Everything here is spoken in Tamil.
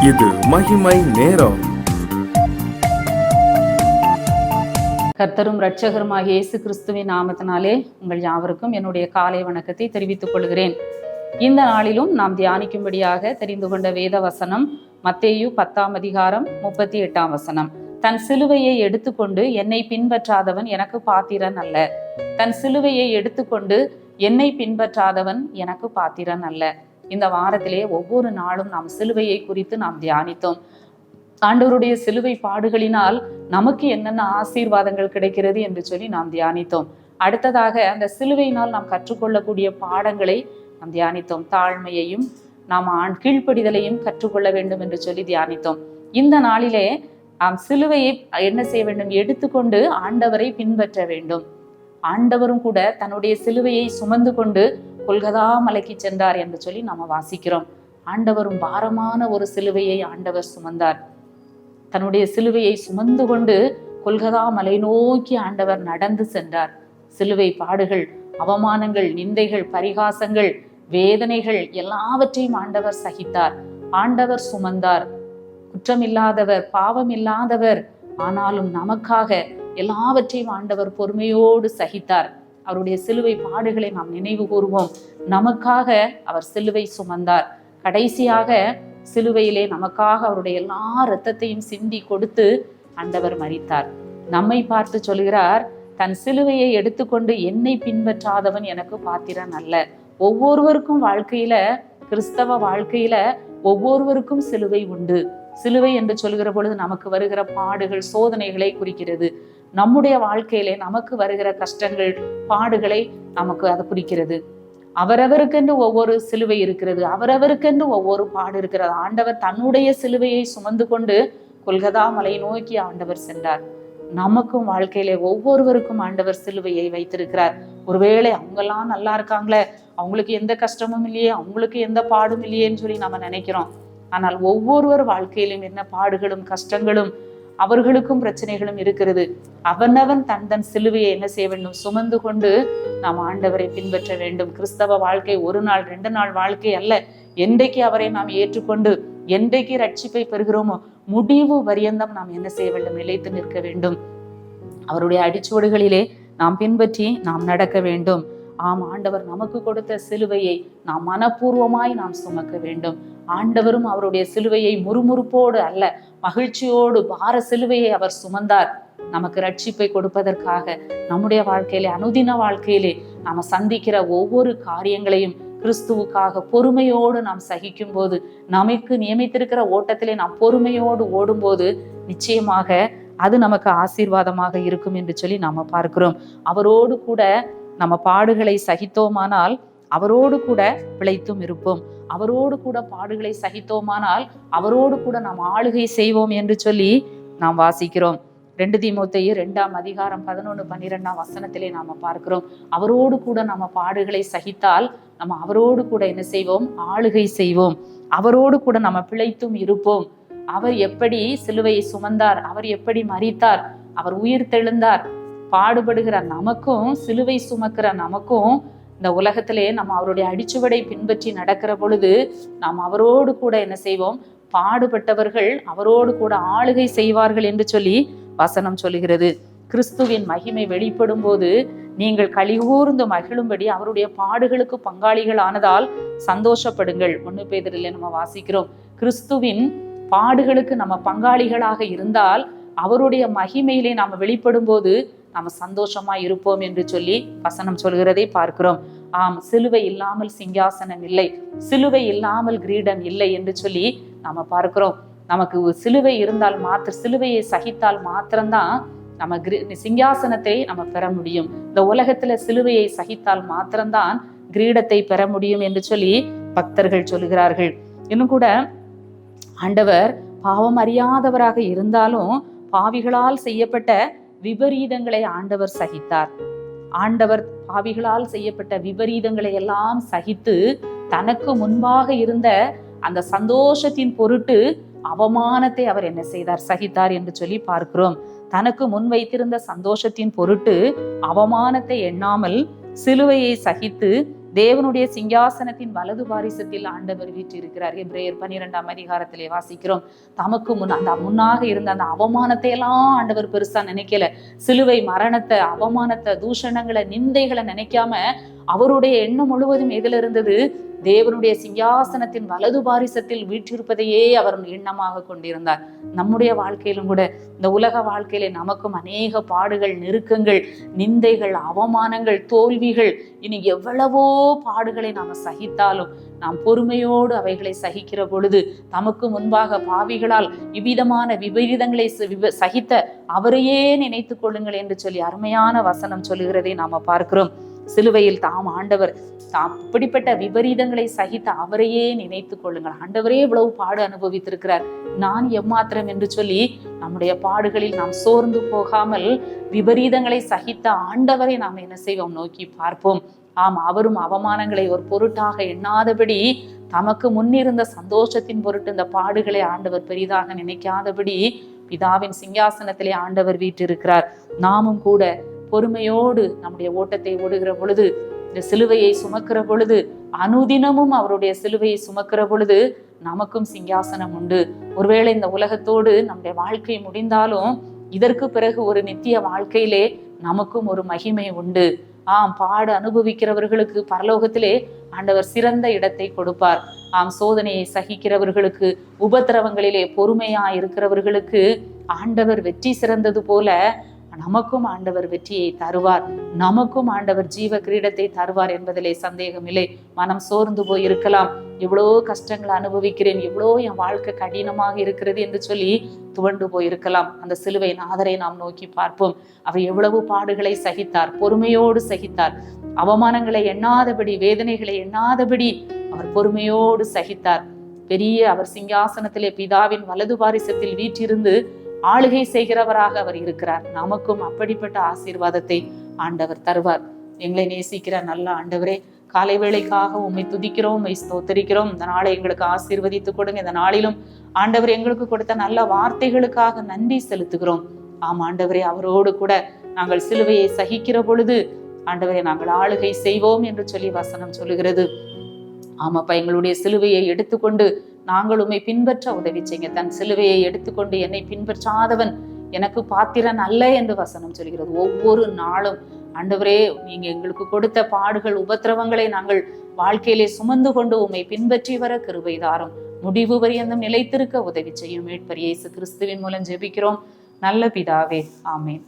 இது மகிமை நேரம். கர்த்தரும் இரட்சகருமாகிய இயேசு கிறிஸ்துவின் நாமத்தினாலே உங்கள் யாவருக்கும் என்னுடைய காலை வணக்கத்தை தெரிவித்துக் கொள்கிறேன். இந்த நாளிலும் நாம் தியானிக்கும்படியாக தெரிந்து கொண்ட வேத வசனம் மத்தேயு 10:38. தன் சிலுவையை எடுத்துக்கொண்டு என்னை பின்பற்றாதவன் எனக்கு பாத்திரன் அல்ல. தன் சிலுவையை எடுத்துக்கொண்டு என்னை பின்பற்றாதவன் எனக்கு பாத்திரன் அல்ல. இந்த வாரத்திலே ஒவ்வொரு நாளும் நாம் சிலுவையை குறித்து நாம் தியானித்தோம். ஆண்டவருடைய சிலுவை பாடுகளினால் நமக்கு என்னென்ன ஆசீர்வாதங்கள் கிடைக்கிறது என்று சொல்லி நாம் தியானித்தோம். அடுத்ததாக அந்த சிலுவையினால் நாம் கற்றுக்கொள்ளக்கூடிய பாடங்களை நாம் தியானித்தோம். தாழ்மையையும் நாம் கீழ்ப்படிதலையும் கற்றுக்கொள்ள வேண்டும் என்று சொல்லி தியானித்தோம். இந்த நாளிலே நாம் சிலுவையை என்ன செய்ய வேண்டும்? எடுத்துக்கொண்டு ஆண்டவரை பின்பற்ற வேண்டும். ஆண்டவரும் கூட தன்னுடைய சிலுவையை சுமந்து கொண்டு கொல்கதா மலைக்கு சென்றார் என்று சொல்லி நாம வாசிக்கிறோம். ஆண்டவரும் பாரமான ஒரு சிலுவையை ஆண்டவர் சுமந்தார். தன்னுடைய சிலுவையை சுமந்து கொண்டு கொல்கதா மலை நோக்கி ஆண்டவர் நடந்து சென்றார். சிலுவை பாடுகள், அவமானங்கள், நிந்தைகள், பரிகாசங்கள், வேதனைகள் எல்லாவற்றையும் ஆண்டவர் சகித்தார். ஆண்டவர் சுமந்தார். குற்றமில்லாதவர், பாவம் இல்லாதவர், ஆனாலும் நமக்காக எல்லாவற்றையும் ஆண்டவர் பொறுமையோடு சகித்தார். அவருடைய சிலுவை பாடுகளை நாம் நினைவு கூறுவோம். நமக்காக அவர் சிலுவை சுமந்தார். கடைசியாக சிலுவையிலே நமக்காக அவருடைய எல்லா இரத்தத்தையும் சிந்தி கொடுத்து ஆண்டவர் மரித்தார். நம்மை பார்த்து சொல்கிறார், தன் சிலுவையை எடுத்துக்கொண்டு என்னை பின்பற்றாதவன் எனக்கு பாத்திரன் அல்ல. ஒவ்வொருவருக்கும் வாழ்க்கையில, கிறிஸ்தவ வாழ்க்கையில ஒவ்வொருவருக்கும் சிலுவை உண்டு. சிலுவை என்று சொல்கிற பொழுது நமக்கு வருகிற பாடுகள், சோதனைகளை குறிக்கிறது. நம்முடைய வாழ்க்கையிலே நமக்கு வருகிற கஷ்டங்கள், பாடுகளை நமக்கு அது குறிக்கிறது. அவரவருக்கென்று ஒவ்வொரு சிலுவை இருக்கிறது. அவரவருக்கென்று ஒவ்வொரு பாடு இருக்கிறது. ஆண்டவர் தன்னுடைய சிலுவையை சுமந்து கொண்டு கொல்கதா மலை நோக்கி ஆண்டவர் சென்றார். நமக்கும் வாழ்க்கையிலே ஒவ்வொருவருக்கும் ஆண்டவர் சிலுவையை வைத்திருக்கிறார். ஒருவேளை அவங்கெல்லாம் நல்லா இருக்காங்களே, அவங்களுக்கு எந்த கஷ்டமும் இல்லையே, அவங்களுக்கு எந்த பாடும் இல்லையேன்னு சொல்லி நம்ம நினைக்கிறோம். ஆனால் ஒவ்வொருவர் வாழ்க்கையிலும் என்ன பாடுகளும் கஷ்டங்களும் அவர்களுக்கும் பிரச்சனைகளும் இருக்கிறது. அவனவன் தன் சிலுவையை என்ன செய்ய வேண்டும்? சுமந்து கொண்டு நாம் ஆண்டவரை பின்பற்ற வேண்டும். கிறிஸ்தவ வாழ்க்கை ஒரு நாள் 2 நாள் வாழ்க்கை அல்ல. என்றைக்கு அவரை நாம் ஏற்றுக்கொண்டு என்றைக்கு ரட்சிப்பை பெறுகிறோமோ முடிவு பரியந்தம் நாம் என்ன செய்ய வேண்டும்? நிலைத்து நிற்க வேண்டும். அவருடைய அடிச்சுவடுகளிலே நாம் பின்பற்றி நாம் நடக்க வேண்டும். ஆம், ஆண்டவர் நமக்கு கொடுத்த சிலுவையை நாம் மனப்பூர்வமாய் நாம் சுமக்க வேண்டும். ஆண்டவரும் அவருடைய சிலுவையை முறுமுறுப்போடு அல்ல, மகிழ்ச்சியோடு பார சிலுவையை அவர் சுமந்தார். நமக்கு ரட்சிப்பை கொடுப்பதற்காக நம்முடைய வாழ்க்கையிலே, அனுதின வாழ்க்கையிலே நாம சந்திக்கிற ஒவ்வொரு காரியங்களையும் கிறிஸ்துவுக்காக பொறுமையோடு நாம் சகிக்கும் போது, நமக்கு நியமித்திருக்கிற ஓட்டத்திலே நாம் பொறுமையோடு ஓடும்போது நிச்சயமாக அது நமக்கு ஆசீர்வாதமாக இருக்கும் என்று சொல்லி நாம பார்க்கிறோம். அவரோடு கூட நம்ம பாடுகளை சகித்தோமானால் அவரோடு கூட பிழைத்தும் இருப்போம். அவரோடு கூட பாடுகளை சகித்தோமானால் அவரோடு கூட நாம் ஆளுகை செய்வோம் என்று சொல்லி நாம் வாசிக்கிறோம். 2 தீமோத்தேயு 2:11-12 நாம பார்க்கிறோம். அவரோடு கூட நம்ம பாடுகளை சகித்தால் நம்ம அவரோடு கூட என்ன செய்வோம்? ஆளுகை செய்வோம். அவரோடு கூட நம்ம பிழைத்தும் இருப்போம். அவர் எப்படி சிலுவையை சுமந்தார், அவர் எப்படி மரித்தார், அவர் உயிர் தெழுந்தார். பாடுபடுகிற நமக்கும், சிலுவை சுமக்கிற நமக்கும் இந்த உலகத்திலே நம்ம அவருடைய அடிச்சுவடை பின்பற்றி நடக்கிற பொழுது நாம் அவரோடு கூட என்ன செய்வோம்? பாடுபட்டவர்கள் அவரோடு கூட ஆளுகை செய்வார்கள் என்று சொல்லி வசனம் சொல்லுகிறது. கிறிஸ்துவின் மகிமை வெளிப்படும் போது நீங்கள் களிகூர்ந்து மகிழும்படி அவருடைய பாடுகளுக்கு பங்காளிகள் ஆனதால் சந்தோஷப்படுங்கள். 1 பேதுருவிலே நம்ம வாசிக்கிறோம். கிறிஸ்துவின் பாடுகளுக்கு நம்ம பங்காளிகளாக இருந்தால் அவருடைய மகிமையிலே நாம வெளிப்படும் போது நாம சந்தோஷமா இருப்போம் என்று சொல்லி வசனம் சொல்கிறதை பார்க்கிறோம். ஆம், சிலுவை இல்லாமல் சிங்காசனம் இல்லை, சிலுவை இல்லாமல் கிரீடம் இல்லை என்று சொல்லி நாம பார்க்கிறோம். நமக்கு சிலுவை இருந்தால் சிலுவையை சகித்தால் மாத்திரம்தான் நம்ம சிங்காசனத்தை நம்ம பெற முடியும். இந்த உலகத்துல சிலுவையை சகித்தால் மாத்திரம்தான் கிரீடத்தை பெற முடியும் என்று சொல்லி பக்தர்கள் சொல்கிறார்கள். இன்னும் கூட ஆண்டவர் பாவம் அறியாதவராக இருந்தாலும் பாவிகளால் செய்யப்பட்ட விபரீதங்களை ஆண்டவர் சகித்தார். ஆண்டவர் பாவிகளால் செய்யப்பட்ட விபரீதங்களை எல்லாம் சகித்து தனக்கு முன்பாக இருந்த அந்த சந்தோஷத்தின் பொருட்டு அவமானத்தை அவர் என்ன செய்தார்? சகித்தார் என்று சொல்லி பார்க்கிறோம். தனக்கு முன் வைத்திருந்த சந்தோஷத்தின் பொருட்டு அவமானத்தை எண்ணாமல் சிலுவையை சகித்து தேவனுடைய சிங்காசனத்தின் வலது பாரிசத்தில் ஆண்டவர் வீற்றிருக்கிறார். எபிரேயர் 12ஆம் அதிகாரத்திலே வாசிக்கிறோம். தமக்கு முன்னாக இருந்த அந்த அவமானத்தை எல்லாம் ஆண்டவர் பெருசா நினைக்கல. சிலுவை மரணத்தை, அவமானத்தை, தூஷணங்களை, நிந்தைகளை நினைக்காம அவருடைய எண்ணம் முழுவதும் எதில் இருந்தது? தேவனுடைய சிங்காசனத்தின் வலது பாரிசத்தில் வீற்றிருப்பதையே அவர் எண்ணமாக கொண்டிருந்தார். நம்முடைய வாழ்க்கையிலும் கூட, இந்த உலக வாழ்க்கையில நமக்கும் அநேக பாடுகள், நெருக்கங்கள், நிந்தைகள், அவமானங்கள், தோல்விகள், இனி எவ்வளவோ பாடுகளை நாம சகித்தாலும் நாம் பொறுமையோடு அவைகளை சகிக்கிற பொழுது, தமக்கு முன்பாக பாவிகளால் இவ்விதமான விபரீதங்களை சகித்த அவரையே நினைத்து கொள்ளுங்கள் என்று சொல்லி அருமையான வசனம் சொல்லுகிறதை நாம பார்க்கிறோம். சிலுவையில் ஆண்டவர் அப்படிப்பட்ட விபரீதங்களை சகித்த அவரையே நினைத்து கொள்ளுங்கள். ஆண்டவரே இவ்வளவு பாடு அனுபவித்திருக்கிறார், நான் எம்மாத்திரம் என்று சொல்லி நம்முடைய பாடுகளில் நாம் சோர்ந்து போகாமல் விபரீதங்களை சகித்த ஆண்டவரை நாம் என்ன செய்வோம்? நோக்கி பார்ப்போம். அவரும் அவமானங்களை ஒரு பொருட்டாக எண்ணாதபடி, தமக்கு முன்னிருந்த சந்தோஷத்தின் பொருட்டு இந்த பாடுகளை ஆண்டவர் பெரிதாக நினைக்காதபடி பிதாவின் சிங்காசனத்திலே ஆண்டவர் வீற்றிருக்கிறார். நாமும் கூட பொறுமையோடு நம்முடைய ஓட்டத்தை ஓடுகிற பொழுது, இந்த சிலுவையை சுமக்கிற பொழுது, அனுதினமும் அவருடைய சிலுவையை சுமக்கிற பொழுது நமக்கும் சிங்காசனம் உண்டு. ஒருவேளை இந்த உலகத்தோடு நம்முடைய வாழ்க்கை முடிந்தாலும் இதற்கு பிறகு ஒரு நித்திய வாழ்க்கையிலே நமக்கும் ஒரு மகிமை உண்டு. பாடு அனுபவிக்கிறவர்களுக்கு பரலோகத்திலே ஆண்டவர் சிறந்த இடத்தை கொடுப்பார். சோதனையை சகிக்கிறவர்களுக்கு, உபத்திரவங்களிலே பொறுமையா இருக்கிறவர்களுக்கு ஆண்டவர் வெற்றி சிறந்தது போல நமக்கும் ஆண்டவர் வெற்றியை தருவார். நமக்கும் ஆண்டவர் ஜீவ கிரீடத்தை தருவார் என்பதிலே சந்தேகம் இல்லை. மனம் சோர்ந்து போய் இருக்கலாம், எவ்வளோ கஷ்டங்களை அனுபவிக்கிறேன், எவ்வளோ என் வாழ்க்கை கடினமாக இருக்கிறது என்று சொல்லி துவண்டு போயிருக்கலாம். அந்த சிலுவை நாதரை நாம் நோக்கி பார்ப்போம். அவர் எவ்வளவு பாடுகளை சகித்தார், பொறுமையோடு சகித்தார். அவமானங்களை எண்ணாதபடி, வேதனைகளை எண்ணாதபடி அவர் பொறுமையோடு சகித்தார். அவர் சிங்காசனத்திலே பிதாவின் வலது பாரிசத்தில் வீற்றிருந்து ஆளுகை செய்கிறவராக அவர் இருக்கிறார். நமக்கும் அப்படிப்பட்ட ஆசீர்வாதத்தை ஆண்டவர் தருவார். எங்களை நேசிக்கிற நல்ல ஆண்டவரே, காலை வேளைக்காக உம்மை துதிக்கிறோம், உம்மை ஸ்தோத்தரிக்கிறோம். இந்த நாளை எங்களுக்கு ஆசீர்வதித்து கொடுங்க. இந்த நாளிலும் ஆண்டவர் எங்களுக்கு கொடுத்த நல்ல வார்த்தைகளுக்காக நன்றி செலுத்துகிறோம். ஆண்டவரே, அவரோடு கூட நாங்கள் சிலுவையை சகிக்கிற பொழுது ஆண்டவரே நாங்கள் ஆளுகை செய்வோம் என்று சொல்லி வசனம் சொல்லுகிறது. ஆமாப்பா, எங்களுடைய சிலுவையை எடுத்துக்கொண்டு நாங்கள் உம்மை பின்பற்ற உதவி செய்யுங்க. தன் சிலுவையை எடுத்துக்கொண்டு என்னை பின்பற்றாதவன் எனக்கு பாத்திரன் அல்ல என்று வசனம் சொல்கிறது. ஒவ்வொரு நாளும் ஆண்டவரே, நீங்க எங்களுக்கு கொடுத்த பாடுகள், உபத்திரவங்களை நாங்கள் வாழ்க்கையிலே சுமந்து கொண்டு உம்மை பின்பற்றி வர கிருபை தாரும். முடிவு பரியந்தம் நிலைத்திருக்க உதவி செய்யும். மீட்பர் இயேசு கிறிஸ்துவின் மூலம் ஜெபிக்கிறோம் நல்ல பிதாவே, ஆமேன்.